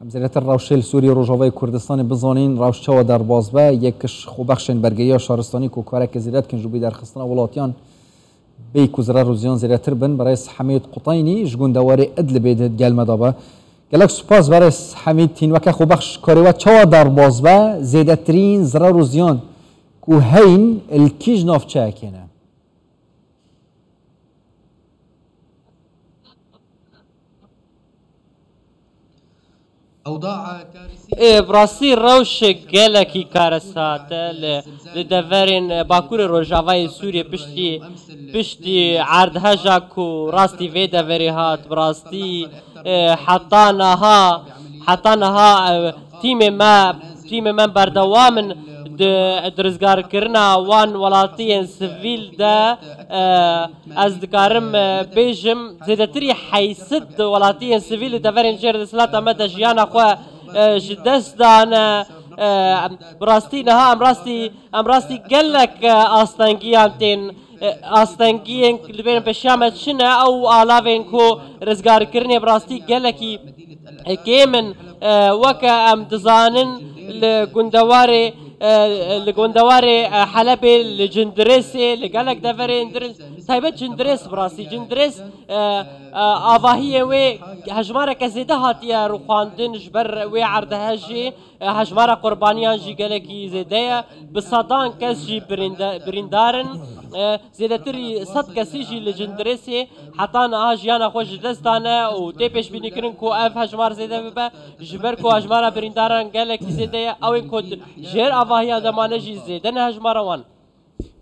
زیرت روشل سوری روجاوی کردستان بزانین روش چوا در بازبه یکش خوبخشن برگیا شهرستانی کو کارک زیرت کن جوبی در خستنا ولاتیان بی کوزرا روزیان زیرتر بن برای حمید قطینی جگون دواره ادل بید گل مدابه گلک سپاس برای حمید تین وکه خوبخش کاریوا چوا در بازبه زیدترین زرا روزیان کو هین الکیج نافچه کنه براستی روش گلکی کارسات لدورین باکور روجاوای سوریه پشتی عردهجا کو راستی وی دوری هات براستی حتی نها تیم من بردوامن درزگار کرنا وان ولاتین سویل دا از دکارم بیجم زیدتری حیثت ولاتین سویل دورین جرد سلاتا مدى جیانا خواه جدست دانا براستی نها ام راستی گلک آستانگیان تین آستانگیان لبین پشیامت شنه او آلاوین کو رزگار کرنی براستی گلکی کیمن وکا ام دزانن لگوندوار حلب لجندرس لگلک دفرین درس تایبت جندرس براستی جندرس آواهی و هجمارا کزیده هاتیه رو خواندن جبر و عرض هجی هجمارا قربانیان جی گلکی زیده بصدان کس جی بریندارن زیده تری صد کسی جی لجندرسی حتی نها جیانا خوش دستانه و تی پیش بینی کرن کو اف هجمار زیده ببه جبر کو هجمارا بریندارن گلکی زیده او این کد جیر آواهی آدمانه جی زیده نه هجمارا وان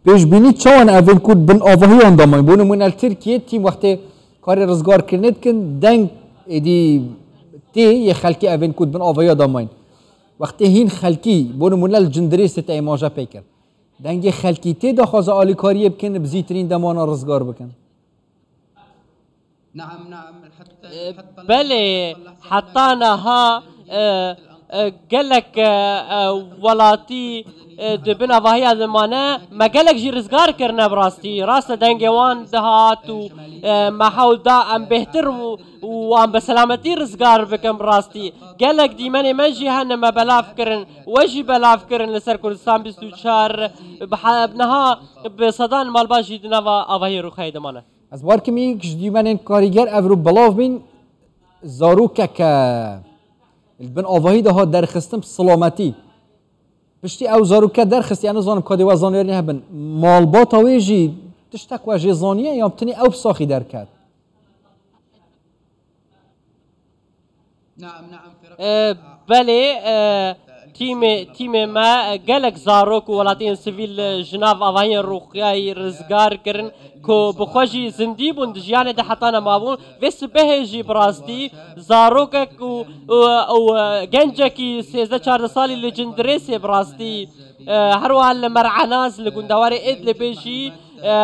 پیش بینی چون اول کود بن آواهی آدمان بونو من الترکیه تیم وقتی کاری رزگار کرند کن دنگ ایدی تی یه خلکی اول کود بن آواهی آدمان وقتی هین خلکی بونو من الجندریس تا ایماجا پیکر دنگ خلکی تی داخوز آلی کاریه بکن بزیترین دمانا رزگار بکن نعم بله حتی نها گلک ولاتی دبن آواهی آدمانه ما گلک جی رزگار کرنه براستی راست دنگوان دهات و محاول دا ام بهتر و ام بسلامتی رزگار بکن براستی گلک دیمن من جی هنه ما بلاف کرن وجی بلاف کرن لسر کردستان 24 بنها بصدان مالباش جی دنوا آواهی رو خیلی دمانه از بار کمی کش دیمن کاریگر افرو بلاف بین زاروکه که بن آواهی ده ها درخستم سلامتی پشتی او زاروکه درخستی انا زانم کادی و زانیاری هبن مالبات اویجی تشتک و جزانیه یا بتنی او بساخی درکد بله تیم ما گلک زاروک و ولاتین سویل جناف آواهی روخیای رزگار کرن کو بخوشی زندی بوند جیان ده حتانا مابون ویس بهجی براستی زاروک و گنجکی 13-14 سالی لجندریسی براستی هر وحال مرعناز لگوندوار اید لبیجی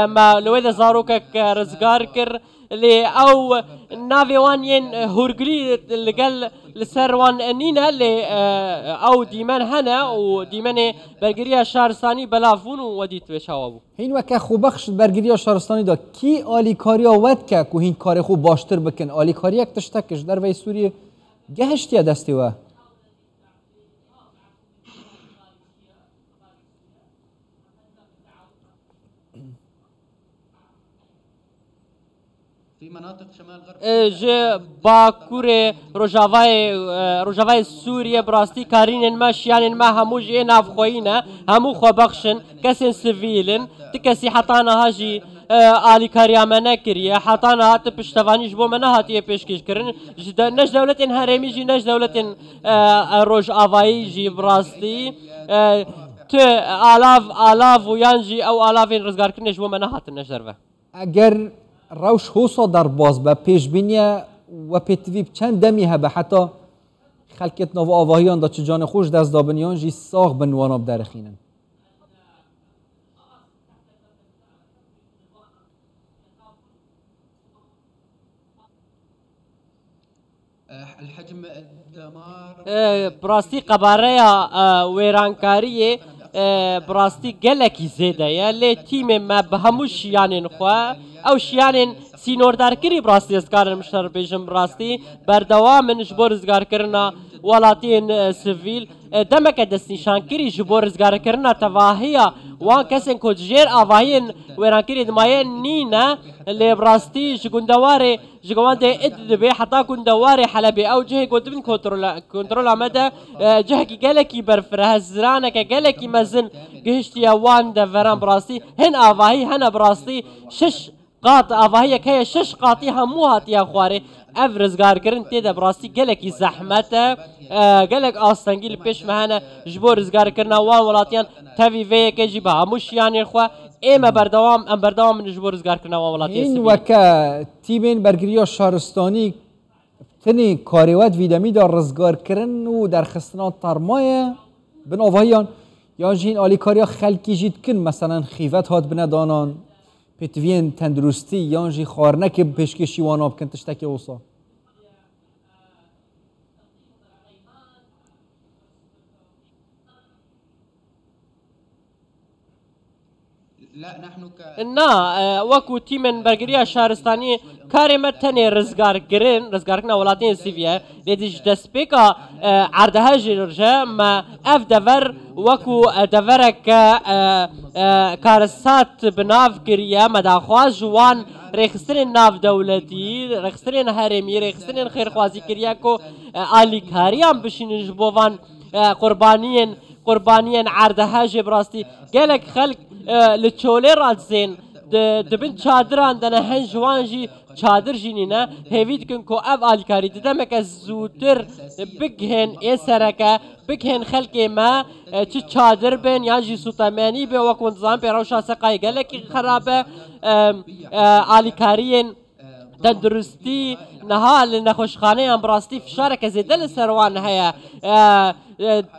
ما لوید زاروک رزگار کر لی او ناوی وان ین هورگلی لگل لسر وان نینه لی او دیمن هنه و دیمن برگریه شهرستانی بلافون و ودیت بشاوابو هین وکه خوبخش برگریه شهرستانی دا کی آلیکاریا ود که که هین کار خوب باشتر بکن آلیکاری یک تشتکش در وی سوریه گهشتیه دستی و في مناطق شمال غرب ج باکور روجاوای سوریه براستی کارین ما شیان ما همو جه نافخوینه همو خو بخشن کسین سویلن تکسی حتانا هاجی آلی کاریا منه کریه حتانا هات پشتوانیش بو منه هاتیه پیشکش کرن نش دولتین هرمی جی نش دولتین روج آوایی جی براستی تو آلاف و یانجی او آلافین رزگار کرنش بو منه هات نش دروه اگر روش حوصا در باز به پیش بینیه و پیتویب چند دمی هبه حتی خلکت نو آواهیان دا چه جان خوش دست دابنیان جی ساغ بنواناب درخینن الحجم الدمار براستی قباره ویرانکاریه براستی گلکی زیده یا لی تیم ما به همو شیانین خواه او شیانین سینوردار کری براستی ازگار مشتر بیشم براستی بردوام منش بور ازگار کرنا ولاتین سیویل دمک دستنیشان کری جبور رزگار کرنا تواهیا وان کسین کو جیر آواهین وران کری دمایه نینا لبراستی جگوندواره جگوان ده ادبی حتا گوندواره حلبی او جه گودبن کنترل آمده جه کی گلکی برفره زرانه که گلکی مزن گهشتی وان ده وران براستی هن آواهی هن براستی شش قاط آواهی که شش قاطی همو هاتی خواره اف رزگار کرن تیدا براستی گلکی زحمته گلک آستانگیل پیش مهنه جبور رزگار کرنا وان ولاتیان تاوی وی که جیبه هموش یعنی خواه اما بردوام من جبور رزگار کرنا وان ولاتیان این سیویل وکا تیمین برگریا شهرستانی تنی کاریوات ویدمی دار رزگار کرن و در خستنا ترمایه بن آواهیان یا جین آلی کاریا خلکی جید کن مثلا خیفت هات بندانان پتوین تندرستی یا جی خارنک پشکشی وانا بکن تشتکی اوسا لا نحن نا وكو تيمن برگريا شهرستاني كاري متني رزگار كنا ولاتين سيفيا لديش دسبيكا عردها جرجا ما اف دفر وكو دفرك كارسات بناف كريا مداخواز جوان رخصترين ناف دولتي رخصترين هرمي رخصترين خير خوازي كريا كو آلي كاريان بشين جبوان قربانيين عردها جبراستي قالك خلق لچوله رازين دبن چادران دنه هن جوان جی چادر جینینا هیوید کن کو اف آلیکاری دمک زودتر بگهن ایسرکه بگهن خلق ما چه چادر بین یا جی سوتامانی به وقت نظام پر روشا سقای گلکی خرابه آلیکارین تندرستی نهال نخوشخانه هم براستی فشارك زیدل سروان هيا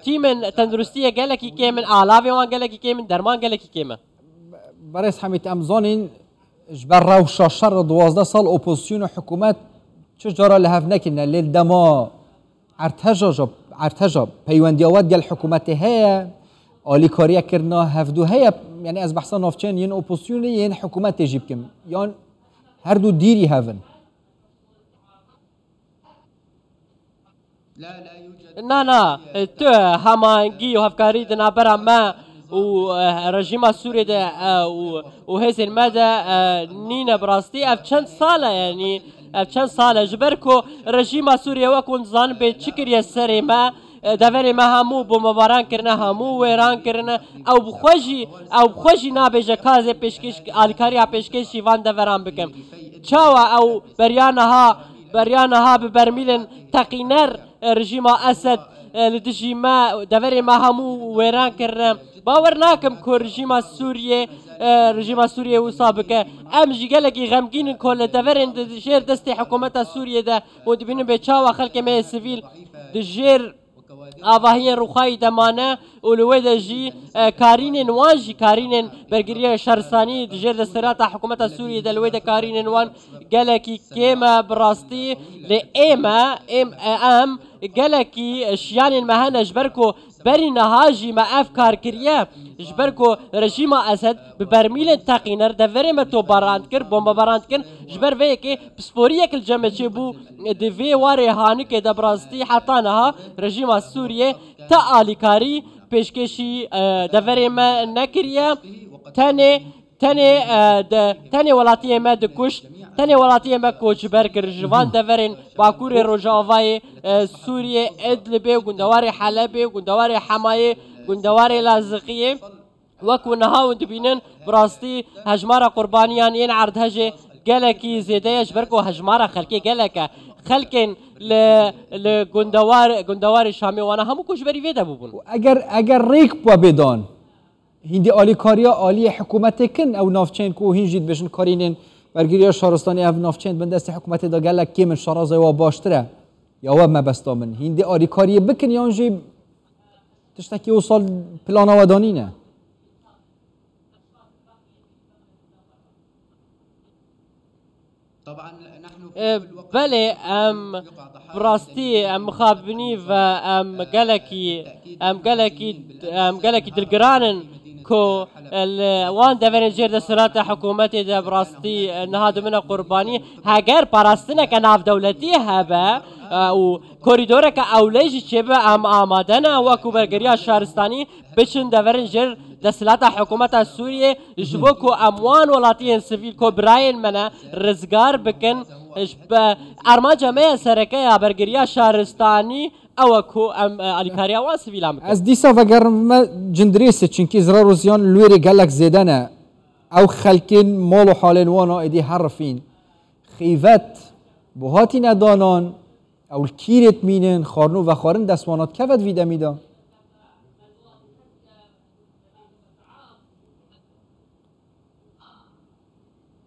تيمن تندرستی گلکی که من علاوه وان گلکی که من درمان گلکی که من برای حمید امزانین جبر روشا شر 12 سال اپوزیسیون و حکومت چجورا لهف نکنه لیل دما ارتجا پیوندیاوات گل حکومت هیا آلی کاریا کرنا هفدو هیا یعنی از بحثا نافچین ین اپوزیسیون ین حکومت تجیب کم یان هر دو دیری هفن لا يوجد نا تو همانگی و هفکاری دنا برا ما و رژیم سوریه ده و هزین مده نینه براستی اف چند ساله یعنی اف چند ساله جبر کو رژیم سوریه وکن زان به چکری سری ما دفری ما همو بمباران کرنه همو ویران کرنه او بخوشی نابجه کازه پیشکش آلیکاری پیشکشی وان دفران بکم چاوا او بریانها ببرمیلن تقینر رژیم اسد لدجی ما دفری ما همو ویران کرنه باور ناکم که رژیم سوریه وصابکه ام جیگلکی غمگین کل دفرین دجیر دستی حکومت سوریه ده و دبینن به چاوا خلق می سیویل دجیر آواهی روخای دمانه اولوی دجی کارین وانجی کارین برگریه شهرستانی دجیر دسترات حکومت سوریه دلوی ده کارین وان گلکی کیما براستی ام گلکی شیان مهنه جبرکو بری نهاجی ما افکار کریه جبرکو رژیم اسد ببرمیل تقینر دفره ما تو باراند کر بمب باراند کن جبر وی که پسپوریه کل جمع چه بو دوی واری هانی که دبراستی حتی نها رژیم سوریه تا آلیکاری پیشکشی دفره ما نکریه تاني ولاتي ما دكوش تاني ولاتي ما كوش بركر جوان دفرين باكوري روجافاي سوريا ادلبي وغندواري حلبي وغندواري حمايه وغندواري لازقيه وكو نهاو دبينن براستي هجمارة قربانيان ين عرض هجي قالكي زيدايش بركو هجمارة خلقي قالك خلقين لغندوار شامي وانا همو كوش بري فيدا بوبون اگر ريك بوا بدان هندی آلی کاریا آلی حکومت کن او نافچین کو هنجید بشن کارینن برگیریا شهرستانی او نافچین بندست حکومت دا گلک کی من شارازه و باشتره یا و مبستا من هندی آلی کاری بکن یا انجی تشتکی وصل پلان ودانینه طبعا نحن بله ام براستي ام مخابني و ام قالكي دلقرانن كو وان دفن جير دستورات حكومتي ده براستي نهاد من قرباني هاجر باراستنا كناف دولتي هبا و کوریدور که اولیجی چه به آمادنه وکو برگریا شهرستانی بچن دورن جر دستلات حکومت سوریه جبو کو اموان ولاتین سیویل کو براین منه رزگار بکن ارما جمعه سرکه برگریا شهرستانی او کو الیکاریا وان سیویل هم از دیسا وگرم جندریسه چونکی زرا روزیان لوری گلک زیدنه او خلکین مال و حالین وانا ایدی حرفین خیفت بوهاتی ندانان او الکیرت مینن خارنو و خارن دستوانات کفت ویده میده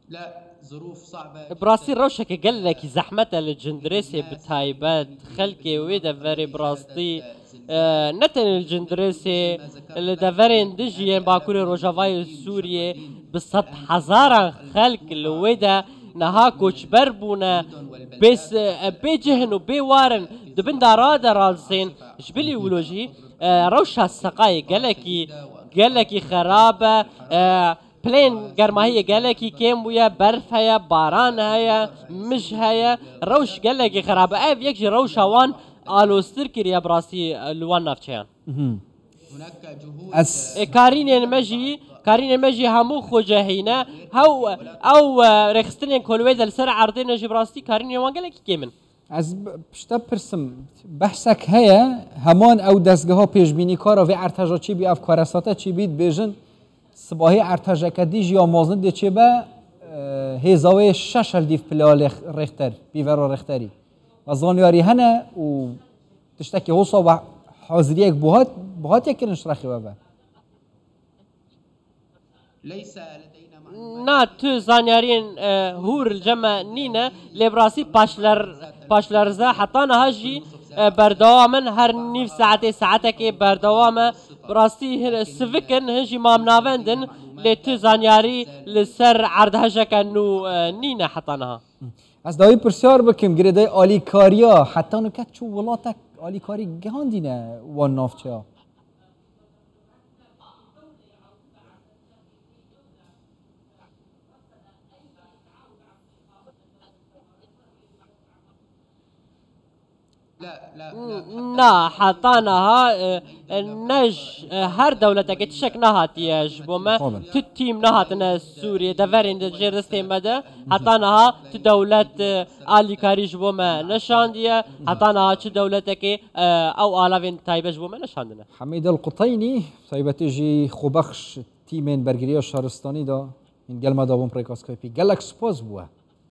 لا ظروف صعبة براسي روشك قال لك زحمة الجندريسي بتايبات خلقي ويدا فري براستي نتن الجندريسي اللي دافرين دجيان باكوري روجافاي سوريا بسط حزارا خلق الويدا نها كوچبر بونا بس بيجهن وبيوارن دبن دارا رالسين جبلي ولوجي روشا السقاي قال لك خرابة بلين گرماهی گله کی کم بویا برف هیا باران هیا مش هیا روش گله کی خرابه اف یک روش وان آلوستر کریه براسی لوان نفچیان هناك جهود از كارين مجي همو خوجهينا هو او رخستين كولويد السر عرضين جبراستي كارين وان قال لك كيمن از پشتا پرسم بحثك هيا همان او دستگاه پیشبینی کارا و ارتجا چی بی افکارساتا چی بید بیجن صباحی ارتجا کدیج یا مازن دی چی با هزاوی شش هل دیف پلال رختر بیورا رختری و زانیاری هنه و تشتکی حوصا و حاضری یک بهات یک نشرخی و با ليس لدينا نا تو زانيارين هور الجمع نينا لبراسي باشلرزا حتى نهاجي بردوامن هر نيف ساعتك بردوامه براسي سفكن هجي مامنافندن لتو زانياري لسر عردهجا كانو نينا حتى نها از دایی پرسیار بکیم گریده آلیکاریا حتی نکت چو ولاتک آلیکاری گهاندینه وان نافچه ها نا حطانها نج هر دولتك تشك نهات ياج بوما تتيم نهات ناس سوريا دفرين جرستين مدى حطانها تدولة آلي كاريج بوما نشاندية حطانها تدولتك او آلاوين تايبج بوما نشاندنا حميد القطيني طيبة تجي خوبخش تيمين برگريا شهرستاني دا این گلمه دابون پریکاس کپی گلک سپاس بوه